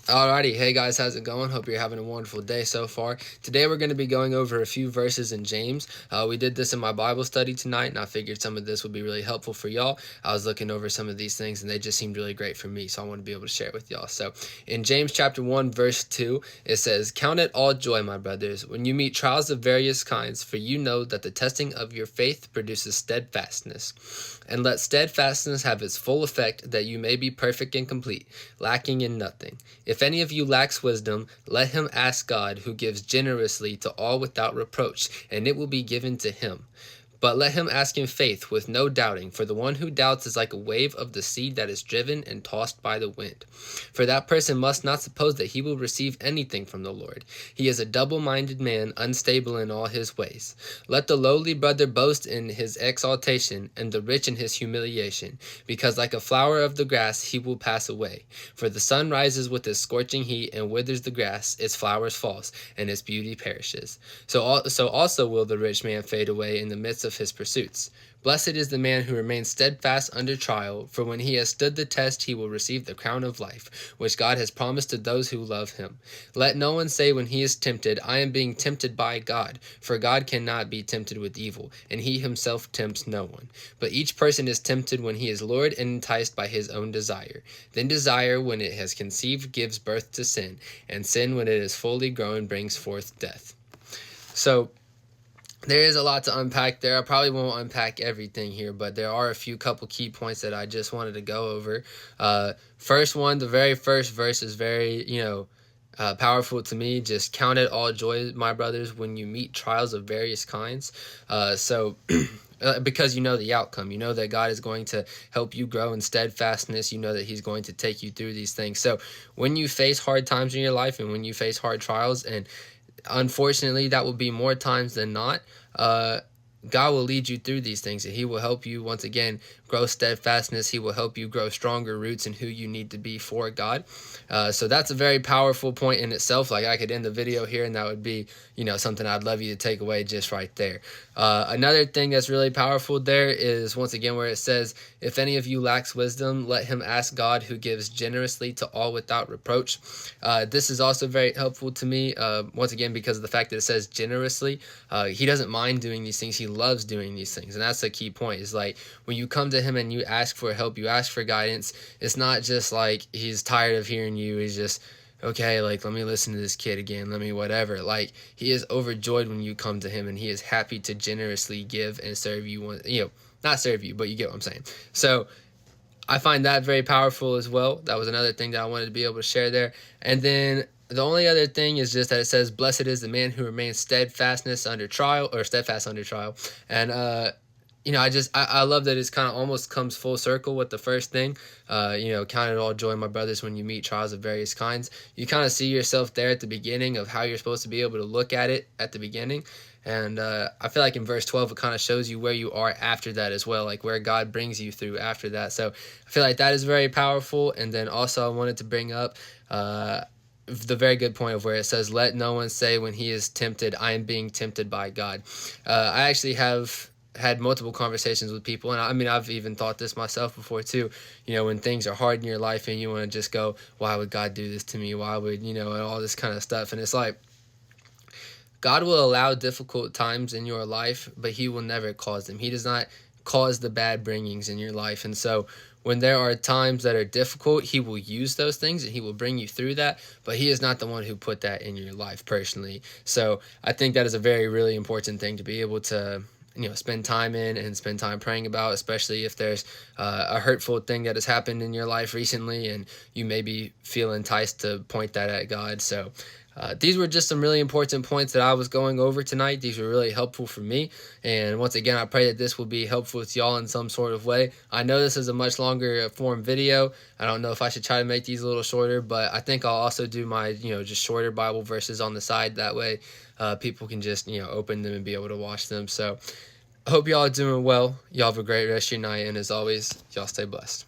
Alrighty, hey guys, how's it going? Hope you're having a wonderful day so far. Today we're going to be going over a few verses in James. We did this in my Bible study tonight, and I figured some of this would be really helpful for y'all. I was looking over some of these things, and they just seemed really great for me, so I want to be able to share it with y'all. So, in James chapter 1, verse 2, it says, "Count it all joy, my brothers, when you meet trials of various kinds, for you know that the testing of your faith produces steadfastness. And let steadfastness have its full effect, that you may be perfect and complete, lacking in nothing. If any of you lacks wisdom, let him ask God, who gives generously to all without reproach, and it will be given to him. But let him ask in faith, with no doubting, for the one who doubts is like a wave of the sea that is driven and tossed by the wind. For that person must not suppose that he will receive anything from the Lord. He is a double-minded man, unstable in all his ways. Let the lowly brother boast in his exaltation, and the rich in his humiliation, because like a flower of the grass he will pass away. For the sun rises with its scorching heat and withers the grass, its flowers fall, and its beauty perishes. So also will the rich man fade away in the midst of his pursuits. Blessed is the man who remains steadfast under trial, for when he has stood the test he will receive the crown of life, which God has promised to those who love him. Let no one say when he is tempted, I am being tempted by God, for God cannot be tempted with evil, and he himself tempts no one. But each person is tempted when he is lured and enticed by his own desire. Then desire, when it has conceived, gives birth to sin, and sin, when it is fully grown, brings forth death." So, there is a lot to unpack there. I probably won't unpack everything here, but there are a few couple key points that I just wanted to go over. First one, the very first verse is very, powerful to me. Just count it all joy, my brothers, when you meet trials of various kinds. Because you know the outcome. You know that God is going to help you grow in steadfastness. You know that he's going to take you through these things. So when you face hard times in your life and when you face hard trials, and unfortunately that will be more times than not, God will lead you through these things, and he will help you once again grow steadfastness. He will help you grow stronger roots in who you need to be for God. So that's a very powerful point in itself. Like, I could end the video here, and that would be, something I'd love you to take away just right there. Another thing that's really powerful there is, once again, where it says, if any of you lacks wisdom, let him ask God, who gives generously to all without reproach. This is also very helpful to me, once again, because of the fact that it says generously. He doesn't mind doing these things. He loves doing these things. And that's the key point, is like, when you come to him and you ask for help, you ask for guidance, it's not just like he's tired of hearing you. He's just, okay, like, let me listen to this kid again, let me whatever. Like, he is overjoyed when you come to him, and he is happy to generously give and serve you. Not serve you, but you get what I'm saying. So I find that very powerful as well. That was another thing that I wanted to be able to share there. And then the only other thing is just that it says, blessed is the man who remains steadfast under trial. And I love that it's kind of almost comes full circle with the first thing. Count it all joy, my brothers, when you meet trials of various kinds. You kind of see yourself there at the beginning of how you're supposed to be able to look at it at the beginning. And I feel like in verse 12, it kind of shows you where you are after that as well, like where God brings you through after that. So I feel like that is very powerful. And then also I wanted to bring up the very good point of where it says, let no one say when he is tempted, I am being tempted by God. I actually have had multiple conversations with people, and I've even thought this myself before too. When things are hard in your life and you want to just go, why would God do this to me? Why would, and all this kind of stuff. And it's like, God will allow difficult times in your life, but he will never cause them. He does not cause the bad bringings in your life. And so when there are times that are difficult, he will use those things and he will bring you through that, but he is not the one who put that in your life personally. So I think that is a very, really important thing to be able to spend time in and spend time praying about, especially if there's a hurtful thing that has happened in your life recently and you maybe feel enticed to point that at God. So these were just some really important points that I was going over tonight. These were really helpful for me. And once again, I pray that this will be helpful to y'all in some sort of way. I know this is a much longer form video. I don't know if I should try to make these a little shorter, but I think I'll also do my, just shorter Bible verses on the side. That way people can just, open them and be able to watch them. So I hope y'all are doing well. Y'all have a great rest of your night. And as always, y'all stay blessed.